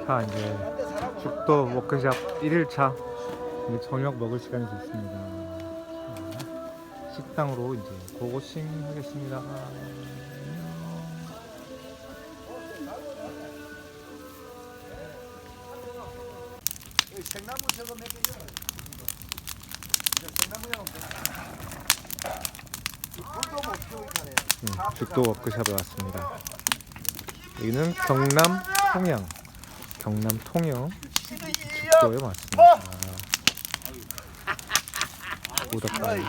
자, 이제 죽도 워크샵 1일차 이제 저녁 먹을 시간이 됐습니다. 자, 식당으로 이제 고고싱 하겠습니다. 생나무 저거 몇 개죠? 생나무요. 불도 못 피우고 있네. 죽도 워크샵에 왔습니다. 여기는 경남 통영, 죽도에 왔습니다. 오덕바위.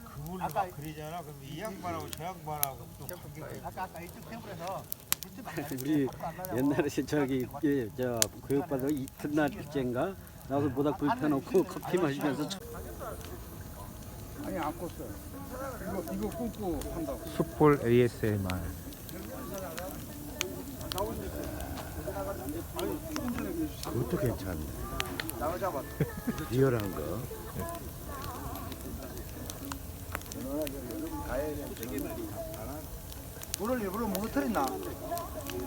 그분이 막 그러잖아. 그럼 이 양반하고 저 양반하고 또 아까 이쪽 테이블에서 우리 옛날에 저기 저 교육받아 이튿날 일째인가 나서 모닥불 펴놓고 커피 마시면서 아니 안 껐어. 이거 끊고 한다고. 숯불 ASMR. 그것도 괜찮네. 나오자마자 리얼한 거. 오늘 일부러 무너뜨렸나?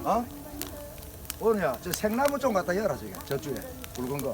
어? 오늘야 저 생나무 좀 갖다 열어 저게 저쪽에 붉은 거.